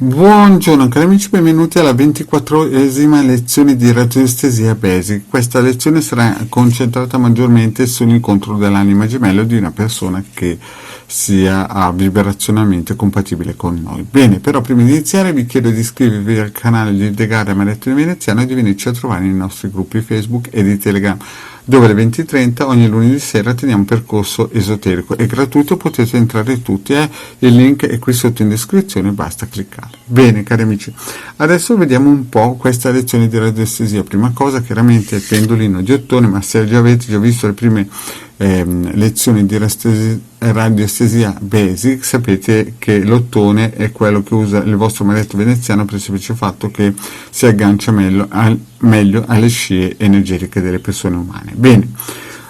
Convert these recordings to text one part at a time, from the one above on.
Buongiorno cari amici, benvenuti alla 24esima lezione di radiestesia basic. Questa lezione sarà concentrata maggiormente sull'incontro dell'anima gemello di una persona che sia vibrazionalmente compatibile con noi. Bene, però prima di iniziare vi chiedo di iscrivervi al canale di Degare Maledetto Veneziano e di venirci a trovare nei nostri gruppi Facebook e di Telegram, dove alle 20:30 ogni lunedì sera teniamo un percorso esoterico. È gratuito, potete entrare tutti, il link è qui sotto in descrizione, basta cliccare. Bene cari amici, adesso vediamo un po' questa lezione di radiestesia. Prima cosa chiaramente il pendolino di Ottone, ma se avete già visto le prime lezioni di radiestesia basic sapete che l'ottone è quello che usa il vostro maledetto veneziano per il semplice fatto che si aggancia meglio alle scie energetiche delle persone umane. Bene,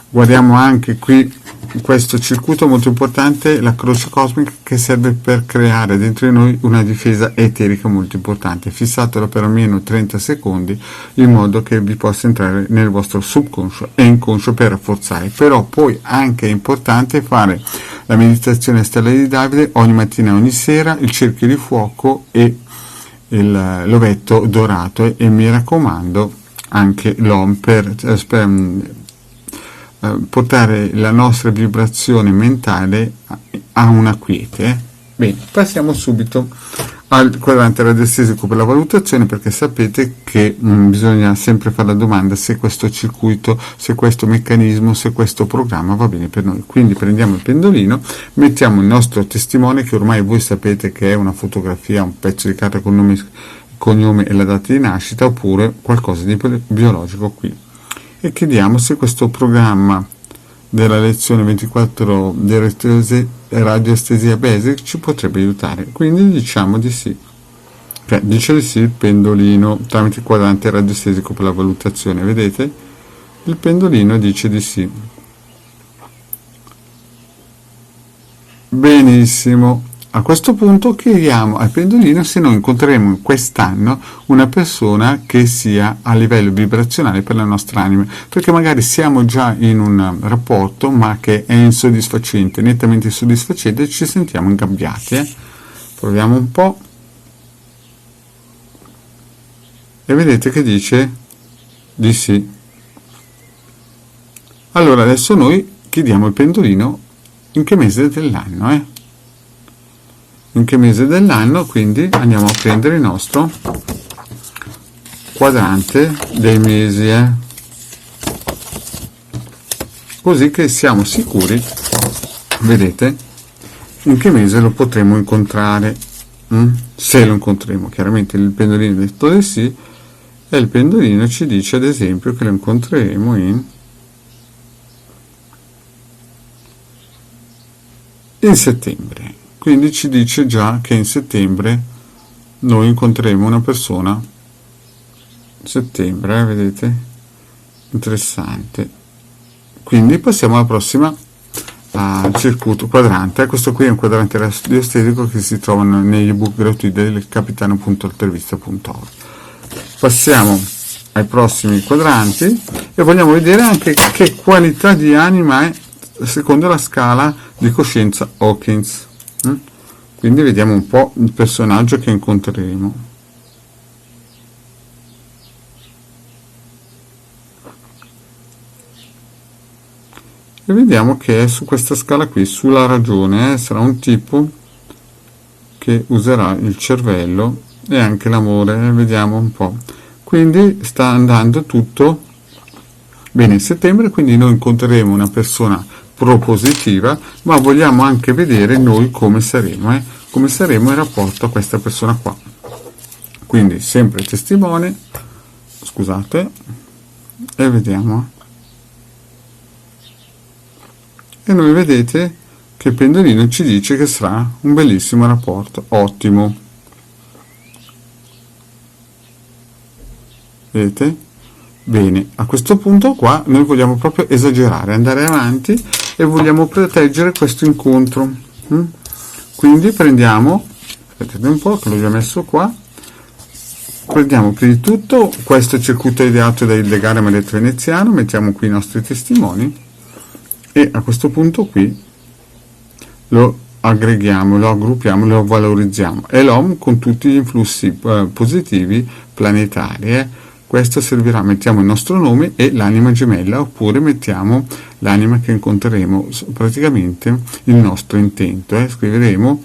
guardiamo anche qui questo circuito molto importante, la croce cosmica, che serve per creare dentro di noi una difesa eterica molto importante. Fissatelo per almeno 30 secondi in modo che vi possa entrare nel vostro subconscio e inconscio per rafforzare. Però poi anche è importante fare la meditazione stella di Davide ogni mattina e ogni sera, il cerchio di fuoco e l'ovetto dorato, e mi raccomando anche l'OM per portare la nostra vibrazione mentale a una quiete. Bene, passiamo subito al quadrante radiestesico per la valutazione, perché sapete che bisogna sempre fare la domanda se questo circuito, se questo meccanismo, se questo programma va bene per noi. Quindi prendiamo il pendolino, mettiamo il nostro testimone, che ormai voi sapete che è una fotografia, un pezzo di carta con nome, cognome e la data di nascita, oppure qualcosa di biologico qui, e chiediamo se questo programma della lezione 24 di radiestesia basic ci potrebbe aiutare. Quindi diciamo di sì, dice di sì il pendolino tramite il quadrante radiestesico per la valutazione. Vedete, il pendolino dice di sì. Benissimo. A questo punto chiediamo al pendolino se noi incontreremo quest'anno una persona che sia a livello vibrazionale per la nostra anima, perché magari siamo già in un rapporto ma che è insoddisfacente, nettamente insoddisfacente, e ci sentiamo ingabbiati. Proviamo un po', e vedete che dice di sì. Allora adesso noi chiediamo al pendolino in che mese dell'anno in che mese dell'anno, quindi andiamo a prendere il nostro quadrante dei mesi, così che siamo sicuri, vedete, in che mese lo potremo incontrare, se lo incontremo. Chiaramente il pendolino ha detto di sì, e il pendolino ci dice ad esempio che lo incontreremo in settembre. Quindi ci dice già che in settembre noi incontreremo una persona. Settembre, vedete? Interessante. Quindi passiamo alla prossima circuito quadrante. Questo qui è un quadrante radiestesico che si trova negli ebook gratuiti del capitano.altervista.org. Passiamo ai prossimi quadranti e vogliamo vedere anche che qualità di anima è secondo la scala di coscienza Hawkins. Quindi vediamo un po' il personaggio che incontreremo. E vediamo che è su questa scala qui, sulla ragione, sarà un tipo che userà il cervello e anche l'amore, vediamo un po'. Quindi sta andando tutto bene in settembre, quindi noi incontreremo una persona propositiva, ma vogliamo anche vedere noi come saremo in rapporto a questa persona qua. Quindi sempre testimone, scusate, e vediamo, e noi vedete che il pendolino ci dice che sarà un bellissimo rapporto, ottimo, vedete? Bene, a questo punto qua noi vogliamo proprio esagerare, andare avanti, e vogliamo proteggere questo incontro. Quindi prendiamo, aspettate un po' che l'ho già messo qua, prendiamo prima di tutto questo circuito ideato da Degare Maledetto Veneziano, mettiamo qui i nostri testimoni, e a questo punto qui lo aggreghiamo, lo aggruppiamo, lo valorizziamo, e l'Om con tutti gli influssi positivi planetari. Questo servirà, mettiamo il nostro nome e l'anima gemella, oppure mettiamo l'anima che incontreremo, praticamente il nostro intento. Scriveremo: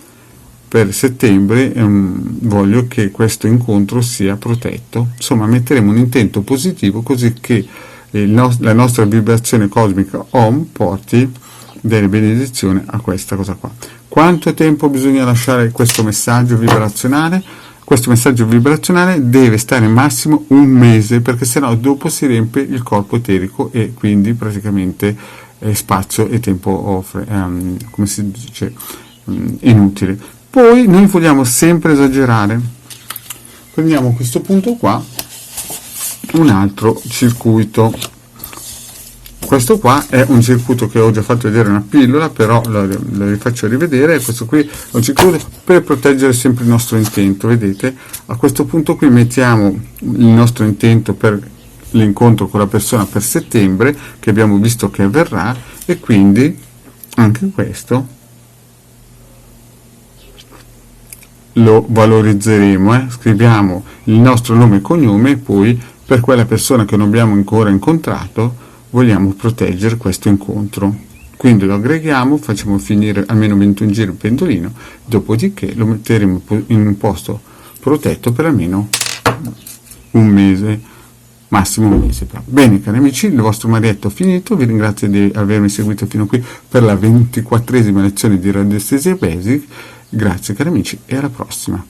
per settembre voglio che questo incontro sia protetto. Insomma, metteremo un intento positivo, così che la nostra vibrazione cosmica Om porti delle benedizioni a questa cosa qua. Quanto tempo bisogna lasciare questo messaggio vibrazionale? Questo messaggio vibrazionale deve stare massimo un mese, perché sennò dopo si riempie il corpo eterico e quindi praticamente spazio e tempo come si dice, inutile. Poi noi vogliamo sempre esagerare. Prendiamo a questo punto qua un altro circuito. Questo qua è un circuito che ho già fatto vedere, una pillola, però lo rifaccio rivedere. Questo qui è un circuito per proteggere sempre il nostro intento. Vedete, a questo punto qui mettiamo il nostro intento per l'incontro con la persona per settembre, che abbiamo visto che avverrà, e quindi anche questo lo valorizzeremo. Scriviamo il nostro nome e cognome, e poi per quella persona che non abbiamo ancora incontrato vogliamo proteggere questo incontro. Quindi lo aggreghiamo, facciamo finire almeno 21 giri il pendolino, dopodiché lo metteremo in un posto protetto per almeno un mese, massimo un mese. Bene cari amici, il vostro Marietto è finito, vi ringrazio di avermi seguito fino qui per la 24esima lezione di Radiestesia Basic. Grazie cari amici e alla prossima.